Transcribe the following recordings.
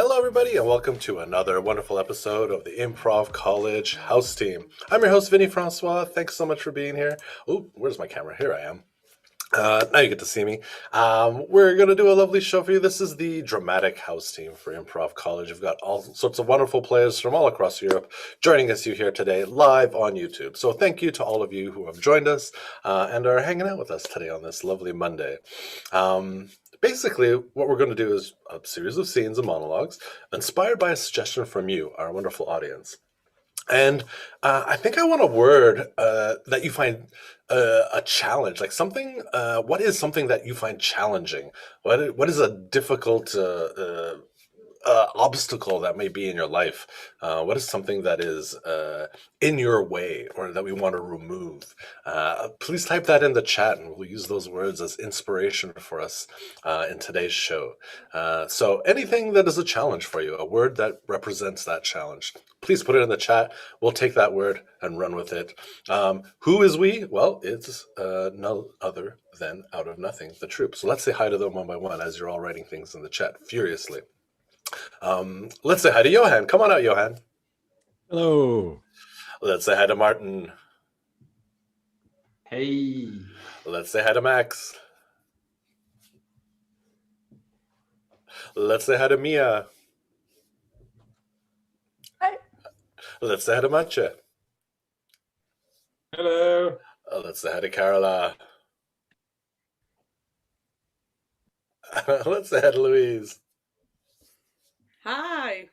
Hello, everybody, and welcome to another wonderful episode of the Improv College House Team. I'm your host, Vinny Francois. Thanks so much for being here. Oh, where's my camera? Here I am. Now you get to see me. We're going to do a lovely show for you. This is the dramatic house team for Improv College. We've got all sorts of wonderful players from all across Europe joining us here today live on YouTube. So thank you to all of you who have joined us and are hanging out with us today on this lovely Monday. Basically, what we're going to do is a series of scenes and monologues inspired by a suggestion from you, our wonderful audience. And I think I want a word that you find a challenge, like something. What is something that you find challenging? What is a difficult obstacle that may be in your life? What is something that is in your way or that we want to remove? Please type that in the chat and we'll use those words as inspiration for us in today's show. So anything that is a challenge for you, a word that represents that challenge, please put it in the chat. We'll take that word and run with it. Who is we? Well, it's no other than Out of Nothing, the troupe. So let's say hi to them one by one as you're all writing things in the chat furiously. Let's say hi to Johan. Come on out, Johan. Hello. Let's say hi to Martin. Hey. Let's say hi to Max. Let's say hi to Mia. Hi. Let's say hi to Manche. Hello. Let's say hi to Carola. Let's say hi to Louise. Hi.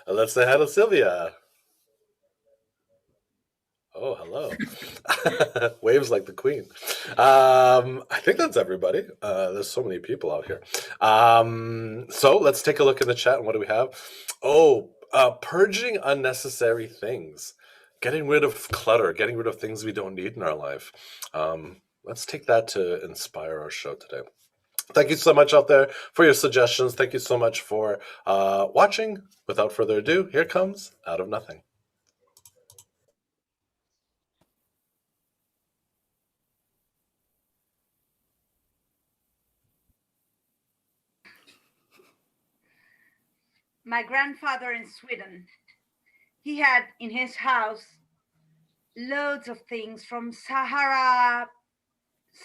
Let's say hi to Sylvia. Oh, hello. Waves like the queen. I think that's everybody. There's so many people out here. So let's take a look in the chat. And what do we have? Oh, purging unnecessary things. Getting rid of clutter. Getting rid of things we don't need in our life. Let's take that to inspire our show today. Thank you so much out there for your suggestions. Thank you so much for watching. Without further ado, here comes Out of Nothing. My grandfather in Sweden, he had in his house loads of things from Sahara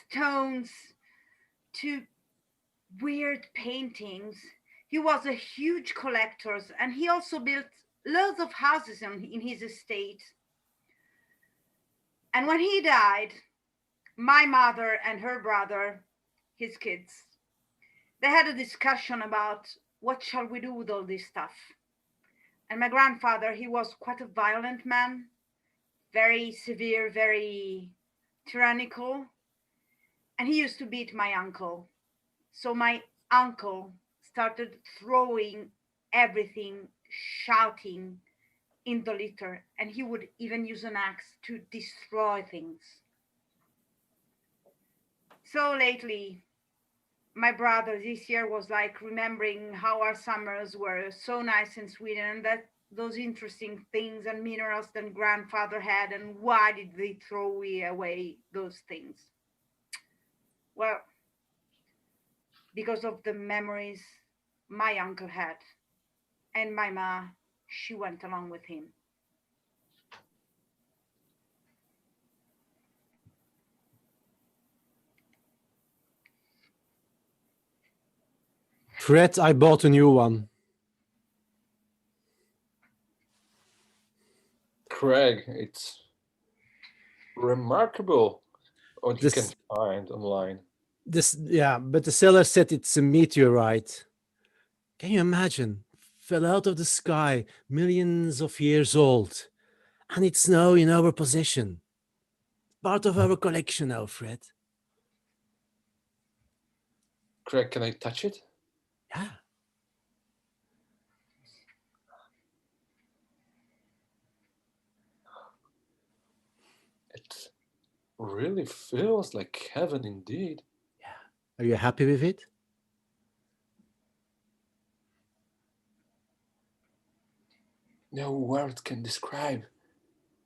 stones to weird paintings. He was a huge collector and he also built loads of houses in his estate. And when he died, my mother and her brother, his kids, they had a discussion about what shall we do with all this stuff. And my grandfather, he was quite a violent man, very severe, very tyrannical. And he used to beat my uncle. So my uncle started throwing everything, shouting in the litter. And he would even use an axe to destroy things. So lately, my brother this year was like remembering how our summers were so nice in Sweden and that those interesting things and minerals that grandfather had, and why did they throw away those things? Well, because of the memories my uncle had, and my ma, she went along with him. Fred, I bought a new one. Craig, it's remarkable what you This- can find online. But the seller said it's a meteorite. Can you imagine? Fell out of the sky, millions of years old, and it's now in our possession. Part of our collection now, Fred. Craig, can I touch it? Yeah. It really feels like heaven indeed. Are you happy with it? No word can describe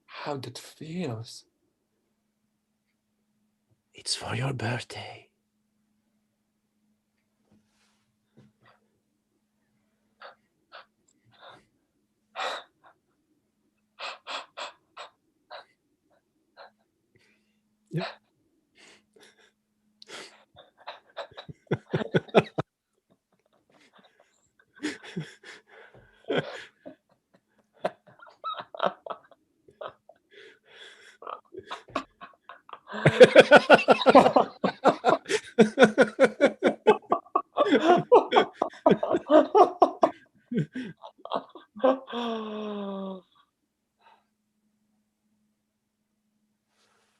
how that feels. It's for your birthday.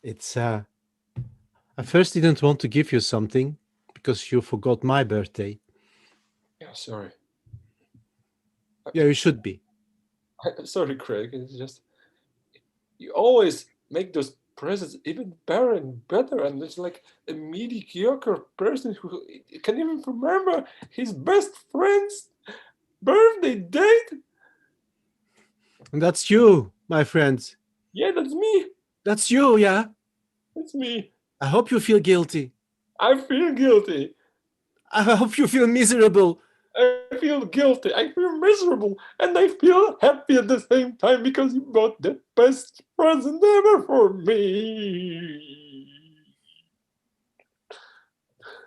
It's I first didn't want to give you something because you forgot my birthday. Yeah, sorry. Yeah, you should be. Sorry, Craig. It's just you always make those presents even better and better, and it's like a mediocre person who can even remember his best friend's birthday date. And that's you, my friends. Yeah, that's me. That's you, yeah. That's me. I hope you feel guilty. I feel guilty. I hope you feel miserable. I feel guilty. I feel miserable, and I feel happy at the same time because you bought the best present ever for me.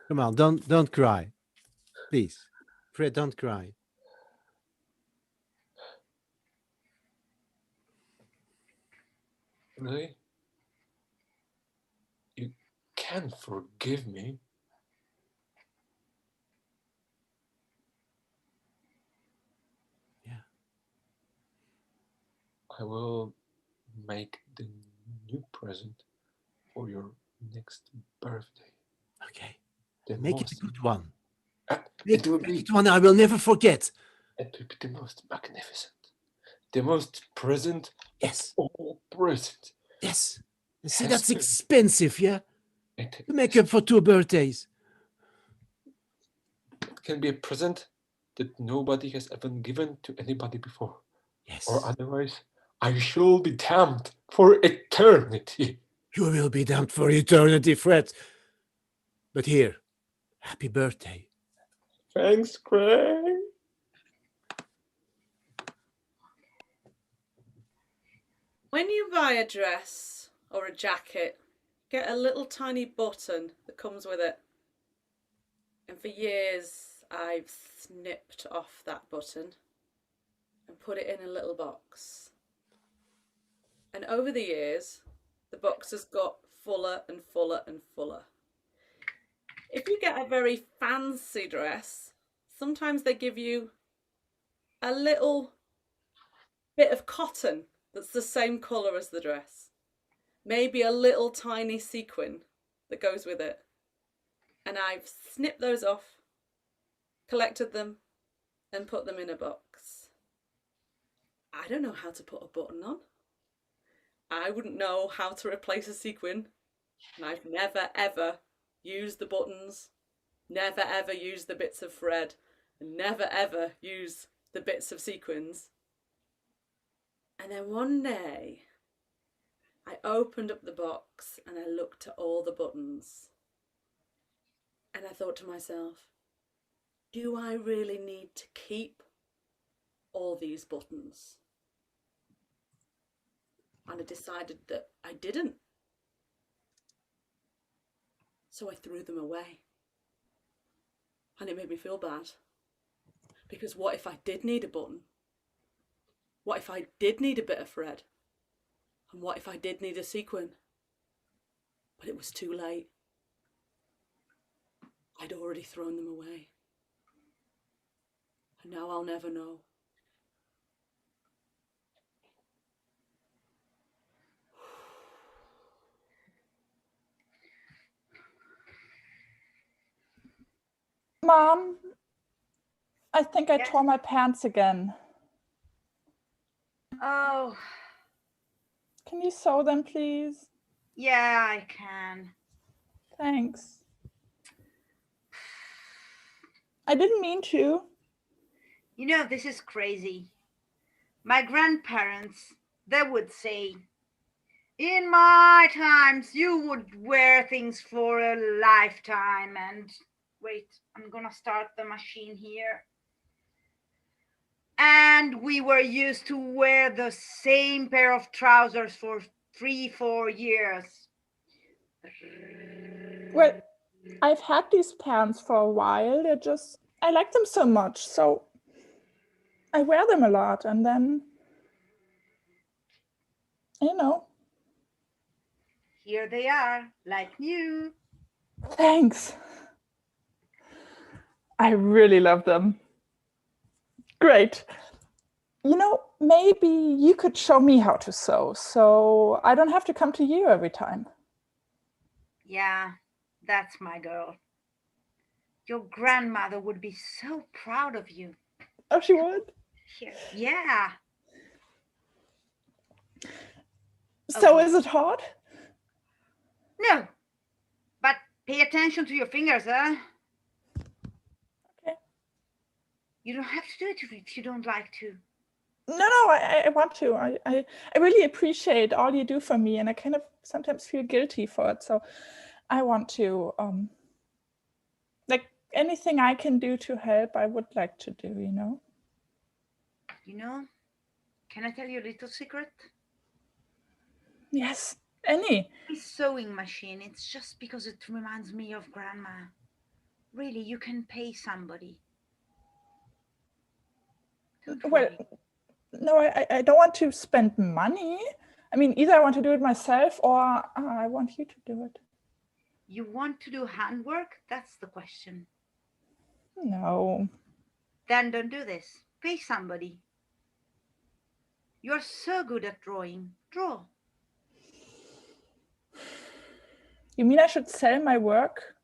Come on, don't cry. Please. Fred, don't cry. Really? You can't forgive me? Yeah. I will make the new present for your next birthday. Okay. The Make it a most, good one. it will Make be it one I will never forget. the most magnificent, the most present Yes. of all presents. Yes. And see, Yes, that's Fred. expensive, yeah? It To make up for 2 birthdays. can be a present that nobody has ever given to anybody before. Yes. Or otherwise, I shall be damned for eternity. You will be damned for eternity, Fred. But here, happy birthday. Thanks, Craig. When you buy a dress or a jacket, get a little tiny button that comes with it. And for years, I've snipped off that button and put it in a little box. And over the years, the box has got fuller and fuller and fuller. If you get a very fancy dress, sometimes they give you a little bit of cotton that's the same colour as the dress. Maybe a little tiny sequin that goes with it. And I've snipped those off, collected them, and put them in a box. I don't know how to put a button on. I wouldn't know how to replace a sequin. And I've never ever used the buttons, never ever used the bits of thread, and never ever used the bits of sequins. And then one day, I opened up the box and I looked at all the buttons. And I thought to myself, do I really need to keep all these buttons? And I decided that I didn't. So I threw them away. And it made me feel bad. Because what if I did need a button? What if I did need a bit of thread? And what if I did need a sequin? But it was too late. I'd already thrown them away. And now I'll never know. Mom, I think I Yes? tore my pants again. Oh, Can you sew them, please? yeah, I can. Thanks. I didn't mean to. You know, this is crazy. My grandparents, they would say, in my times, you would wear things for a lifetime. And wait, I'm gonna start the machine here. And we were used to wear the same pair of trousers for 3-4 years. Well, I've had these pants for a while. I like them so much. So I wear them a lot. And then, Here they are, like new. thanks. I really love them. Great. Maybe you could show me how to sew, so I don't have to come to you every time. Yeah, that's my girl. Your grandmother would be so proud of you. Oh, she would? Here. Yeah. So Okay. is it hard? No, but pay attention to your fingers, huh? Okay. You don't have to do it if you don't like to. No, I want to. I really appreciate all you do for me, and I kind of sometimes feel guilty for it. So I want to, like anything I can do to help, I would like to do, Can I tell you a little secret? Yes, any. This sewing machine, it's just because it reminds me of Grandma. Really, you can pay somebody. Don't Well, worry. no, I don't want to spend money. I mean, either I want to do it myself or I want you to do it. You want to do handwork? That's the question. No. Then don't do this. Pay somebody. You're so good at drawing. Draw. You mean I should sell my work?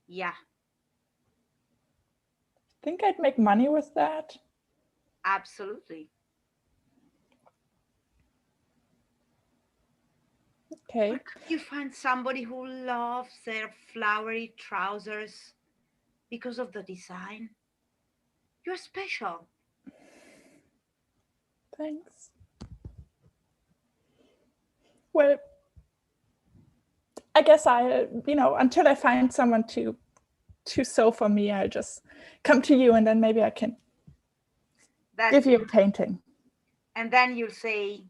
Yeah, Think I'd make money with that? absolutely. Okay. Or could you find somebody who loves their flowery trousers because of the design? You're special. Thanks. Well, I guess until I find someone to sew for me, I'll just come to you and then maybe I can give you a painting. And then you'll say,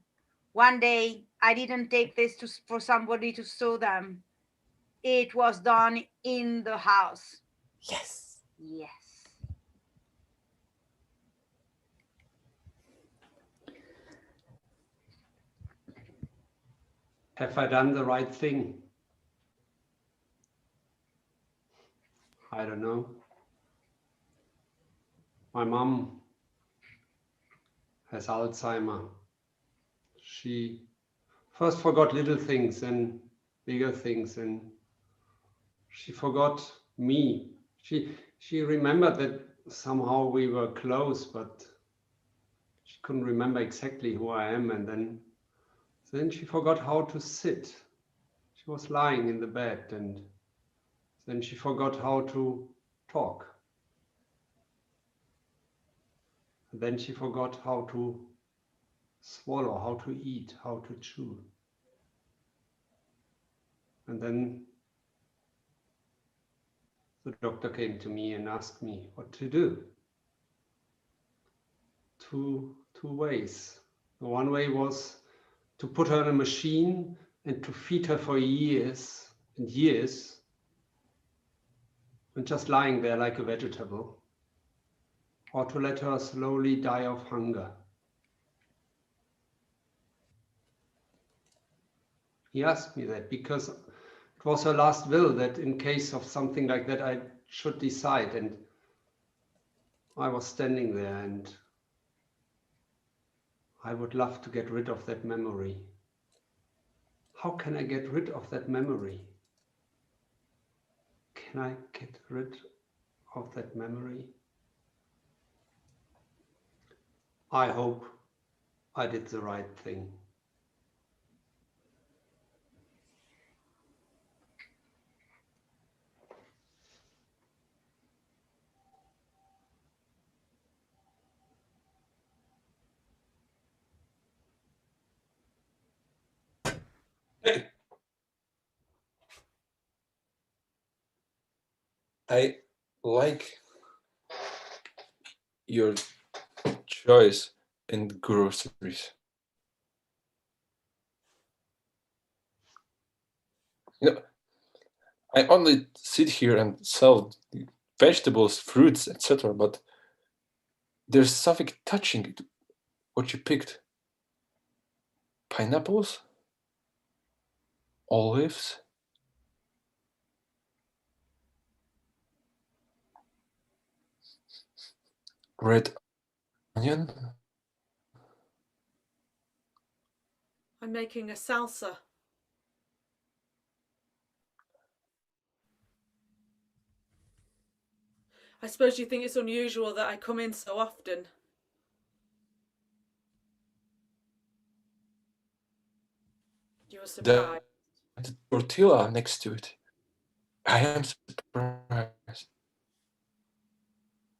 one day I didn't take this for somebody to sew them. It was done in the house. Yes. Yes. Have I done the right thing? I don't know. My mom has Alzheimer. She first forgot little things and bigger things, and she forgot me. She remembered that somehow we were close, but she couldn't remember exactly who I am. And then she forgot how to sit. She was lying in the bed, and then she forgot how to talk. And then she forgot how to swallow, how to eat, how to chew. And then the doctor came to me and asked me what to do. Two ways. The one way was to put her in a machine and to feed her for years and years, and just lying there like a vegetable, or to let her slowly die of hunger. He asked me that because it was her last will that in case of something like that I should decide, and I was standing there and I would love to get rid of that memory. How can I get rid of that memory? Can I get rid of that memory? I hope I did the right thing. I like your choice in groceries. I only sit here and sell vegetables, fruits, etc. But there's something touching what you picked. Pineapples, olives, red onion. I'm making a salsa. I suppose you think it's unusual that I come in so often. You were surprised. The tortilla next to it. I am surprised.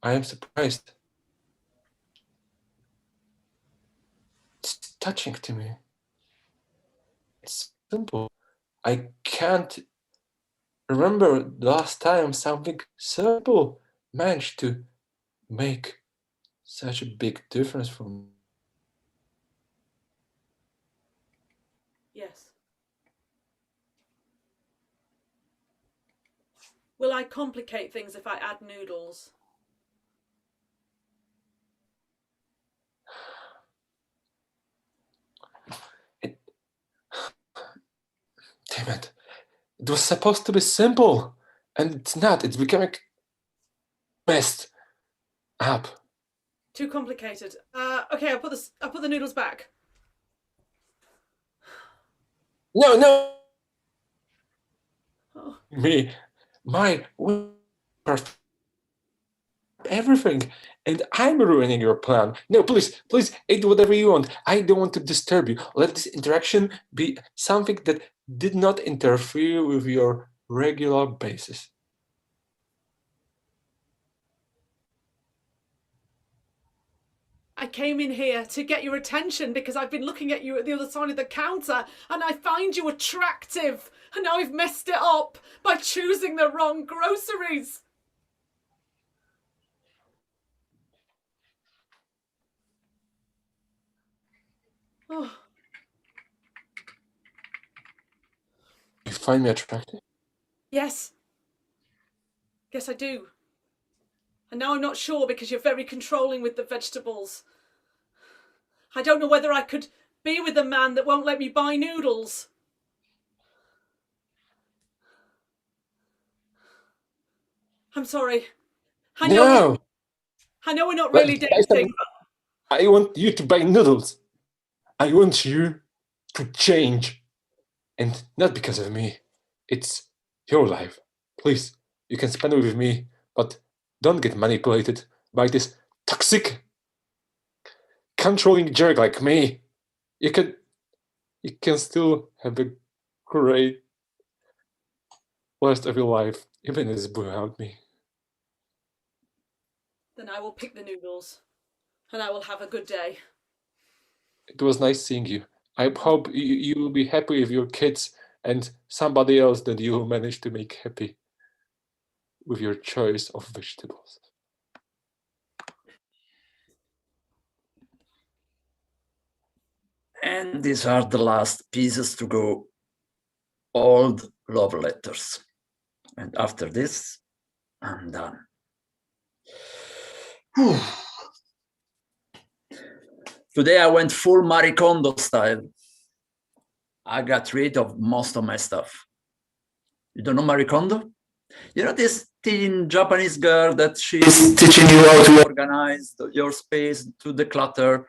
I am surprised. It's touching to me. It's simple. I can't remember the last time something simple managed to make such a big difference for me. Yes. Will I complicate things if I add noodles? Damn it. It was supposed to be simple, and it's not. It's becoming messed up. Too complicated. Okay, I'll put the noodles back. No. Oh. My everything, and I'm ruining your plan. No, please, eat whatever you want. I don't want to disturb you. Let this interaction be something that did not interfere with your regular basis. I came in here to get your attention because I've been looking at you at the other side of the counter and I find you attractive. And now I've messed it up by choosing the wrong groceries. Oh. You find me attractive? Yes. Yes, I do. And now I'm not sure because you're very controlling with the vegetables. I don't know whether I could be with a man that won't let me buy noodles. I'm sorry. I know we're not really dating. I want you to buy noodles. I want you to change. And not because of me. It's your life. Please, you can spend it with me, but don't get manipulated by this toxic, controlling jerk like me. You can still have a great rest of your life, even if it's without me. Then I will pick the noodles and I will have a good day. It was nice seeing you. I hope you will be happy with your kids and somebody else that you managed to make happy with your choice of vegetables. And these are the last pieces to go. Old love letters. And after this, I'm done. Today I went full Marie Kondo style. I got rid of most of my stuff. You don't know Marie Kondo? You know this teen Japanese girl that she's teaching you how to organize your space to declutter.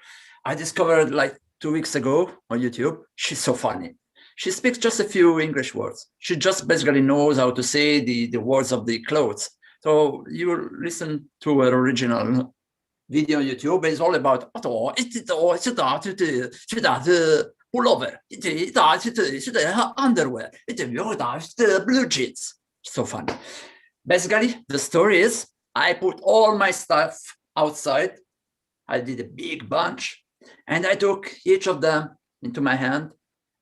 I discovered like 2 weeks ago on YouTube. She's so funny. She speaks just a few English words. She just basically knows how to say the words of the clothes. So you listen to her original video on YouTube. It's all about pullover, underwear, blue jeans. So fun. Basically, the story is I put all my stuff outside. I did a big bunch and I took each of them into my hand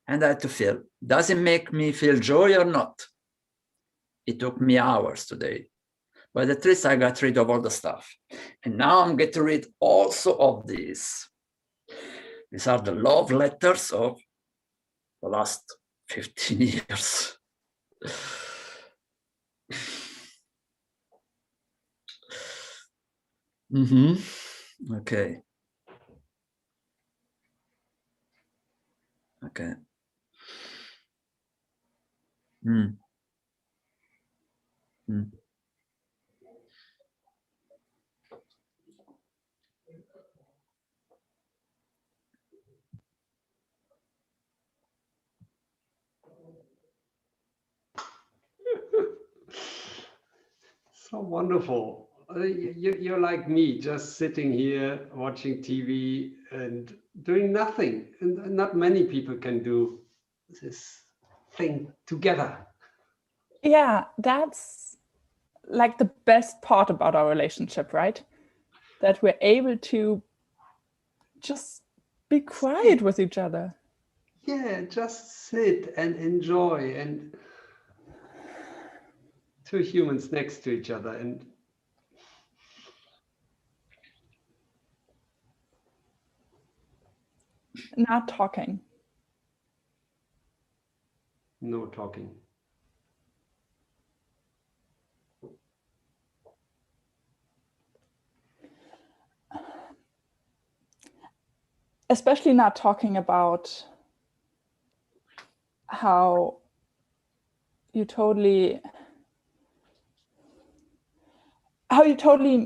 and I had to feel, does it make me feel joy or not? It took me hours today, but at least I got rid of all the stuff. And now I'm getting rid also of these. These are the love letters of the last 15 years. Okay. Okay. Mm. Mm. So wonderful. You're like me, just sitting here watching TV and doing nothing. And not many people can do this thing together. Yeah, that's like the best part about our relationship, right? That we're able to just be quiet with each other. Yeah, just sit and enjoy, and two humans next to each other, and Not talking. no talking. Especially not talking about how you totally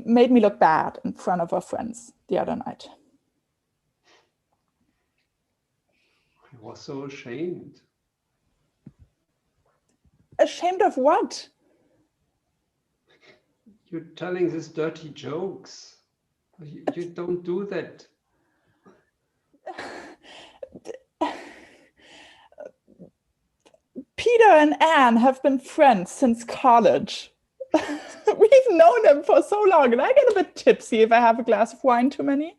made me look bad in front of our friends the other night. I was so ashamed. Ashamed of what? You're telling these dirty jokes. You don't do that. Peter and Anne have been friends since college. We've known them for so long, and I get a bit tipsy if I have a glass of wine too many.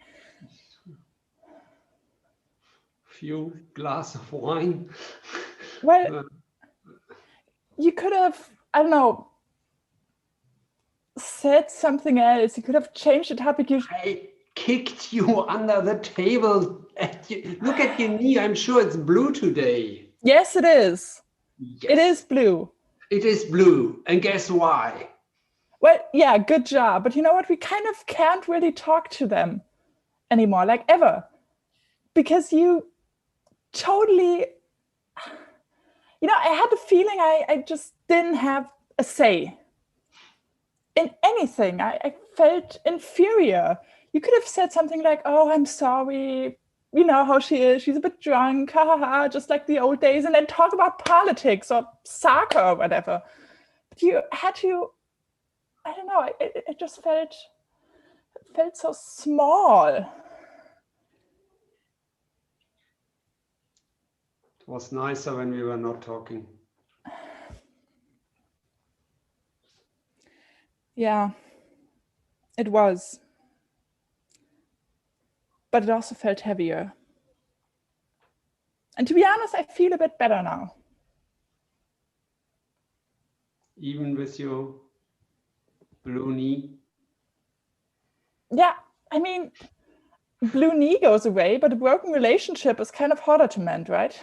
Few glass of wine. Well, you could have, I don't know, said something else. You could have changed the topic. I kicked you under the table. Look at your knee. I'm sure it's blue today. Yes, it is. Yes. It is blue. It is blue. And guess why? Well, yeah, good job. But you know what? We kind of can't really talk to them anymore, like ever. Because you totally, I had the feeling I just didn't have a say in anything. I felt inferior. You could have said something like, oh, I'm sorry. You know how she is. She's a bit drunk, ha ha ha, just like the old days, and then talk about politics or soccer or whatever. But you had to, I don't know, it just felt so small. It was nicer when we were not talking. Yeah, it was. But it also felt heavier. And to be honest, I feel a bit better now. Even with your blue knee? Yeah, I mean, blue knee goes away, but a broken relationship is kind of harder to mend, right?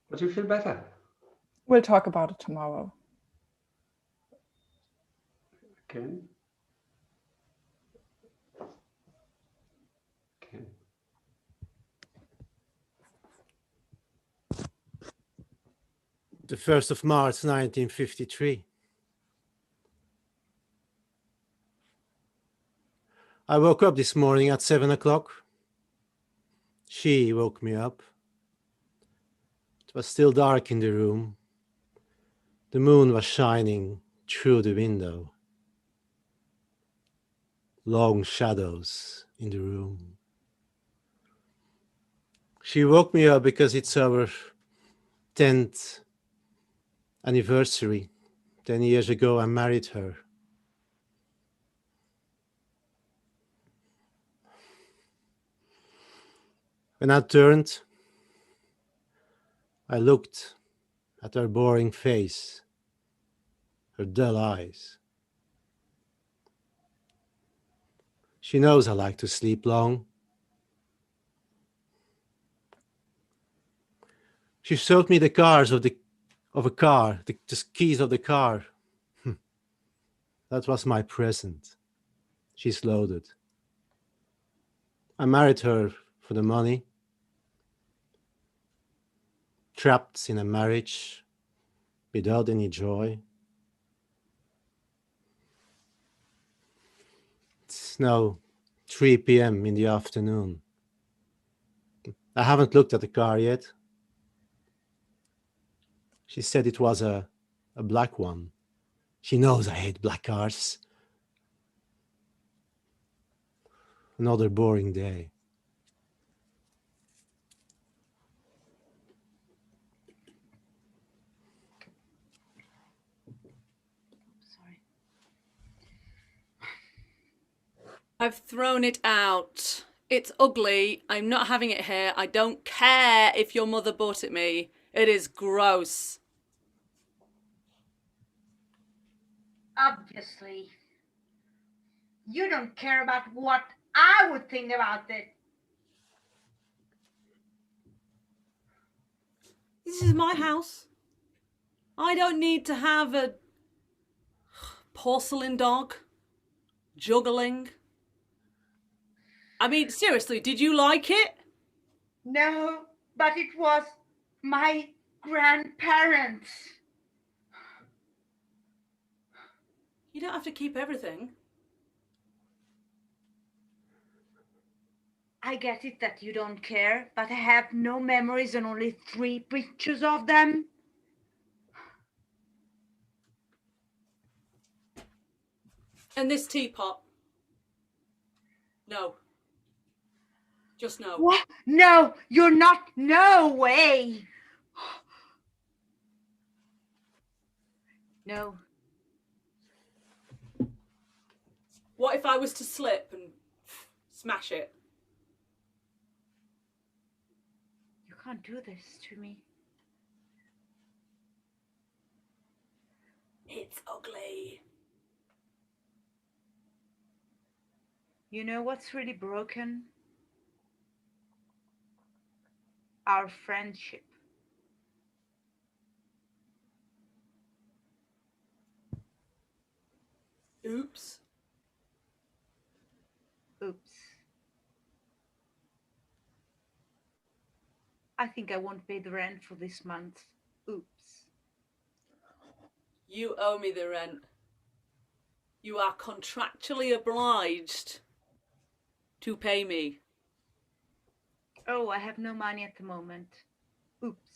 But you feel better. We'll talk about it tomorrow. Okay. Okay. The 1st of March, 1953. I woke up this morning at 7 o'clock. She woke me up. It was still dark in the room. The moon was shining through the window. Long shadows in the room. She woke me up because it's our 10th anniversary. 10 years ago, I married her. When I turned, I looked at her boring face, her dull eyes. She knows I like to sleep long. She showed me the keys of the car. That was my present. She's loaded. I married her for the money. Trapped in a marriage without any joy. It's now 3 p.m. in the afternoon. I haven't looked at the car yet. She said it was a black one. She knows I hate black cars. Another boring day. Sorry. I've thrown it out. It's ugly. I'm not having it here. I don't care if your mother bought it me. It is gross. Obviously. You don't care about what I would think about it. This is my house. I don't need to have a porcelain dog juggling. I mean, seriously, did you like it? No, but it was my grandparents. You don't have to keep everything. I get it that you don't care, but I have no memories and only 3 pictures of them. And this teapot? No. Just no. What? No, you're not. No way. No. What if I was to slip and smash it? You can't do this to me. It's ugly. You know what's really broken? Our friendship. Oops. Oops. I think I won't pay the rent for this month. Oops. You owe me the rent. You are contractually obliged to pay me. Oh, I have no money at the moment. Oops.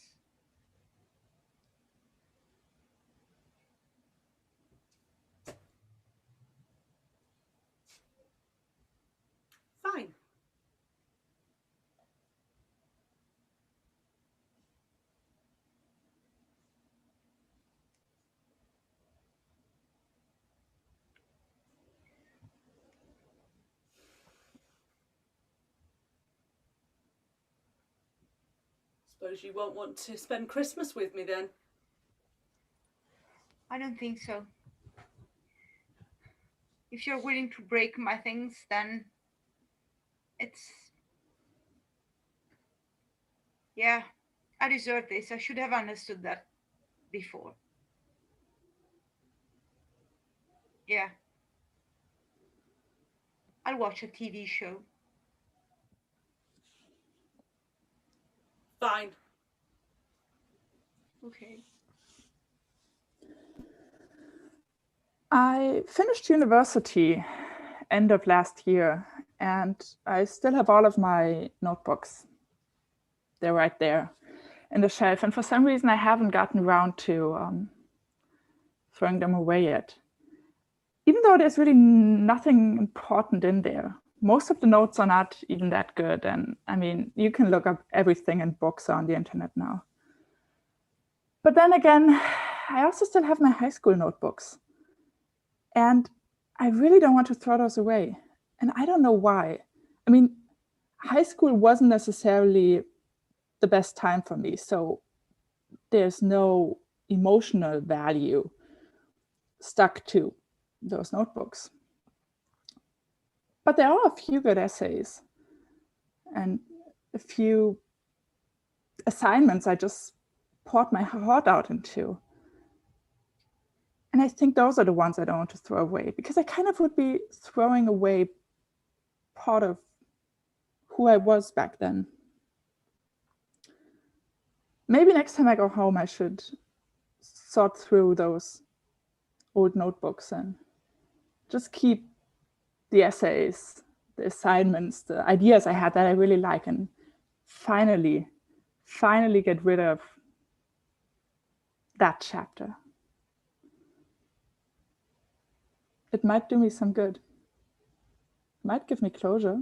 Fine. Suppose you won't want to spend Christmas with me then. I don't think so. If you're willing to break my things, then it's... Yeah, I deserve this. I should have understood that before. Yeah. I'll watch a TV show. Fine. Okay. I finished university end of last year, and I still have all of my notebooks. They're right there in the shelf, and for some reason I haven't gotten around to throwing them away yet. Even though there's really nothing important in there. Most of the notes are not even that good, and I mean, you can look up everything in books on the internet now. But then again, I also still have my high school notebooks. And I really don't want to throw those away. And I don't know why. I mean, high school wasn't necessarily the best time for me. So there's no emotional value stuck to those notebooks. But there are a few good essays and a few assignments I just poured my heart out into. And I think those are the ones I don't want to throw away, because I kind of would be throwing away part of who I was back then. Maybe next time I go home, I should sort through those old notebooks and just keep the essays, the assignments, the ideas I had that I really like, and finally get rid of that chapter. It might do me some good. It might give me closure.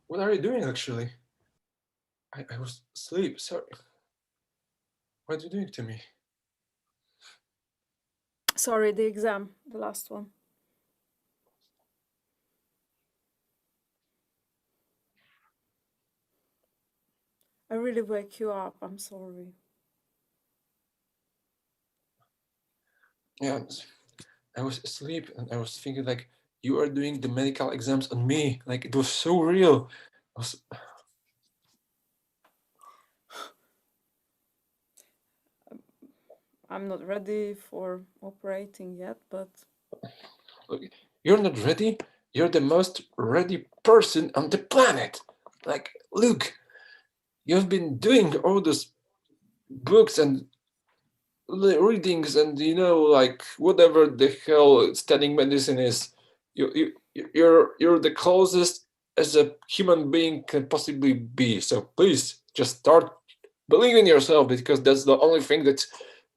What are you doing, actually? I was asleep, sorry. What are you doing to me? Sorry, the exam, the last one. I really wake you up, I'm sorry. Yeah, I was asleep and I was thinking like, you are doing the medical exams on me. Like, it was so real. I'm not ready for operating yet, but... You're not ready? You're the most ready person on the planet. Like, look, you've been doing all those books and readings and, you know, like, whatever the hell studying medicine is. You're the closest as a human being can possibly be. So please just start believing in yourself, because that's the only thing that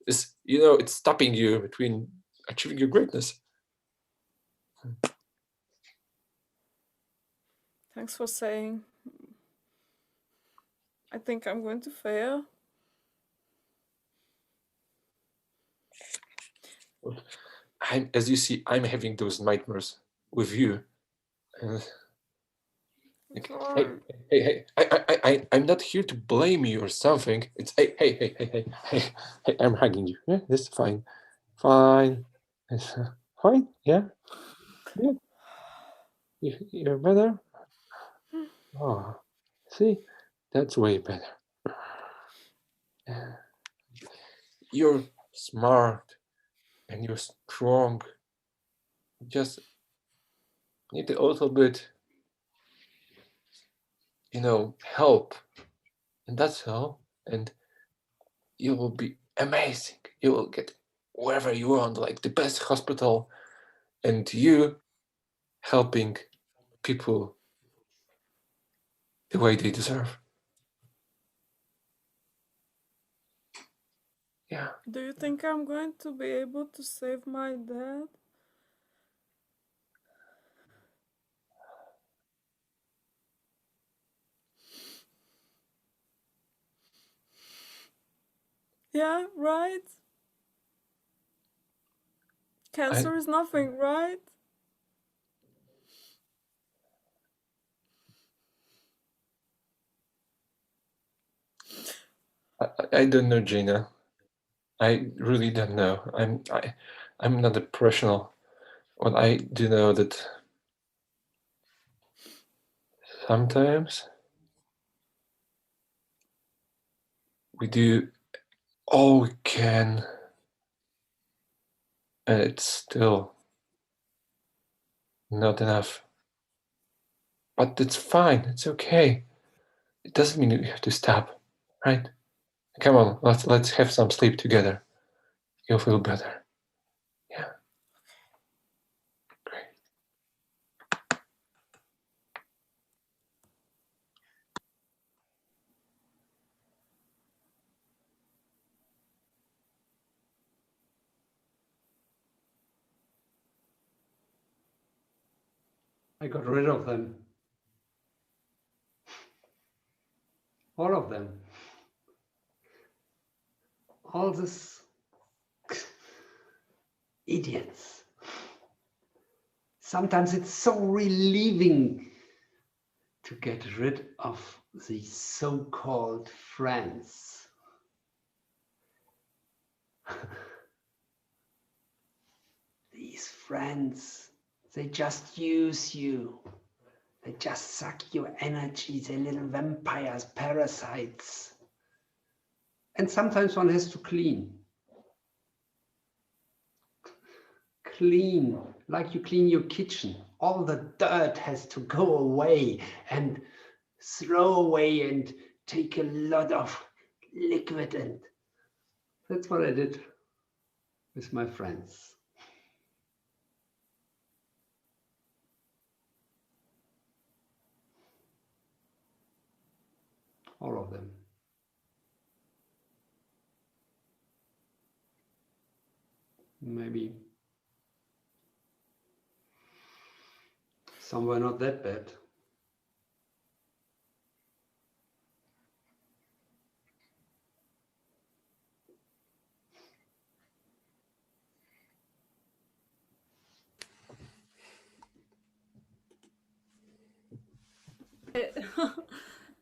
is, you know, it's stopping you between achieving your greatness. Thanks for saying. I think I'm going to fail. As you see, I'm having those nightmares with you. I'm not here to blame you or something. It's hey, I'm hugging you. Yeah, this is fine. It's fine. Yeah. You're better. Oh, see, that's way better. You're smart and you're strong. Just need a little bit, you know, help, and that's all. And you will be amazing. You will get wherever you want, like the best hospital, and you helping people the way they deserve. Yeah. Do you think I'm going to be able to save my dad? Yeah, right? Cancer is nothing, right? I don't know, Gina. I really don't know. I'm not a professional. But I do know that sometimes we do all we can, and it's still not enough. But it's fine. It's okay. It doesn't mean we have to stop, right? Come on, let's have some sleep together. You'll feel better. Yeah. Great. I got rid of them. All of them. All these idiots. Sometimes it's so relieving to get rid of these so-called friends. These friends, they just use you. They just suck your energy. They're little vampires, parasites. And sometimes one has to clean. Clean, like you clean your kitchen. All the dirt has to go away and throw away and take a lot of liquid. And that's what I did with my friends. All of them. Maybe some were not that bad.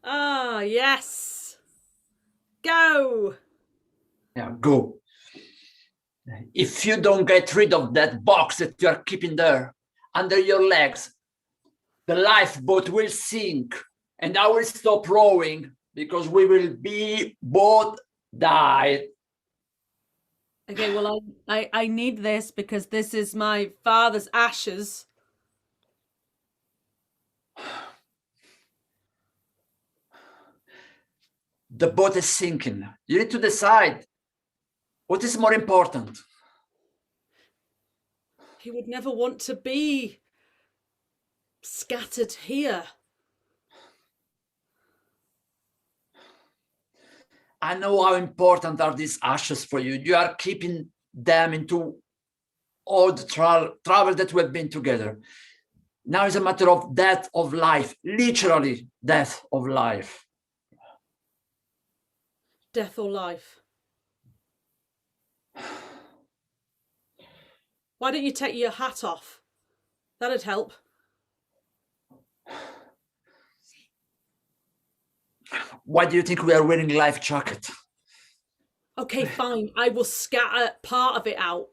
Ah, yes. Go. Yeah, go. If you don't get rid of that box that you are keeping there under your legs, the lifeboat will sink and I will stop rowing because we will be both died. Okay, well, I need this because this is my father's ashes. The boat is sinking. You need to decide what is more important. He would never want to be scattered here. I know how important are these ashes for you. You are keeping them into all the travel that we have been together. Now it's a matter of death of life, literally death of life. Death or life. Why don't you take your hat off? That'd help. Why do you think we are wearing life jacket? Okay, fine. I will scatter part of it out.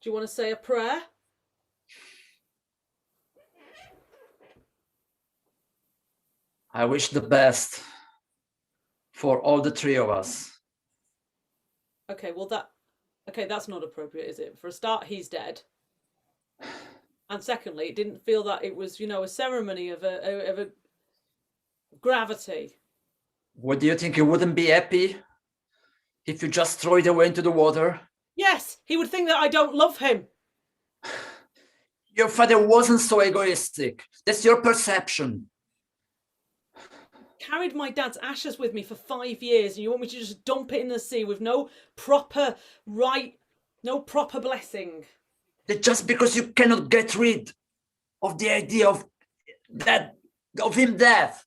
Do you want to say a prayer? I wish the best for all the three of us. Okay, well that's not appropriate, is it? For a start, he's dead. And secondly, it didn't feel that it was, a ceremony of a gravity. What do you think? He wouldn't be happy if you just throw it away into the water? Yes, he would think that I don't love him. Your father wasn't so egoistic. That's your perception. Carried my dad's ashes with me for 5 years, and you want me to just dump it in the sea with no proper blessing? That just because you cannot get rid of the idea of him death.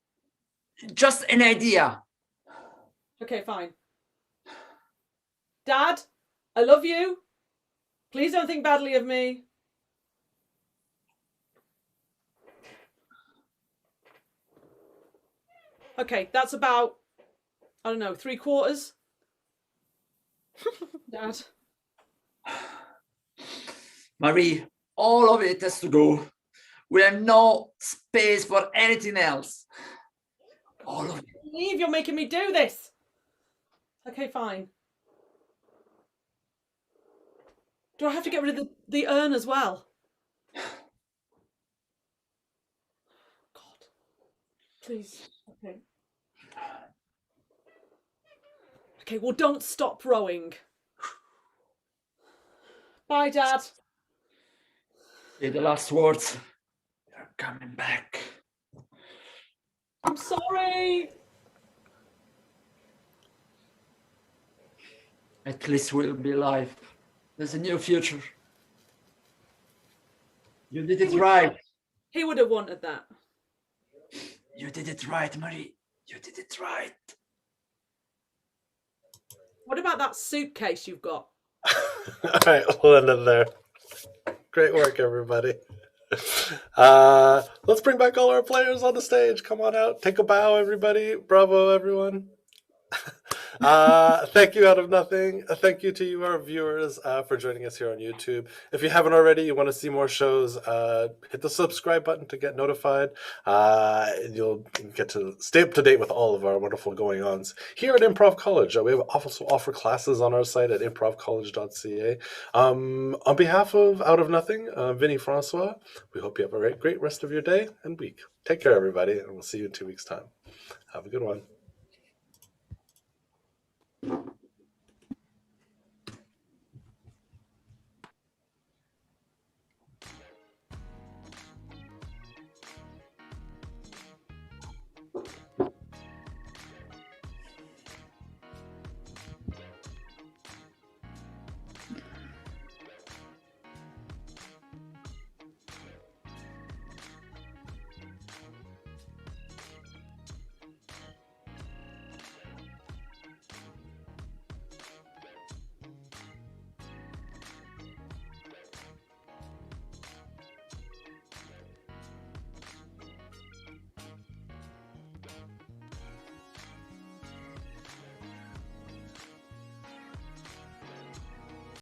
Just an idea. Okay, fine. Dad, I love you. Please don't think badly of me. Okay, that's about, I don't know, 3/4. Dad. Marie, all of it has to go. We have no space for anything else. All of it. Leave, you're making me do this. Okay, fine. Do I have to get rid of the urn as well? God. Please. Okay. Okay, well, don't stop rowing. Bye, Dad. Say the last words. You're coming back. I'm sorry. At least we'll be alive. There's a new future. You did it right. He would have wanted that. You did it right, Marie. You did it right. What about that suitcase you've got? All right, we'll end it there. Great work, everybody. Let's bring back all our players on the stage. Come on out. Take a bow, everybody. Bravo, everyone. Thank you, Out of Nothing. Thank you to you, our viewers, for joining us here on YouTube. If you haven't already, you want to see more shows, hit the subscribe button to get notified. You'll get to stay up to date with all of our wonderful going-ons here at Improv College. We have also offer classes on our site at improvcollege.ca. On behalf of Out of Nothing, Vinny Francois, we hope you have a great rest of your day and week. Take care, everybody, and we'll see you in 2 weeks' time. Have a good one.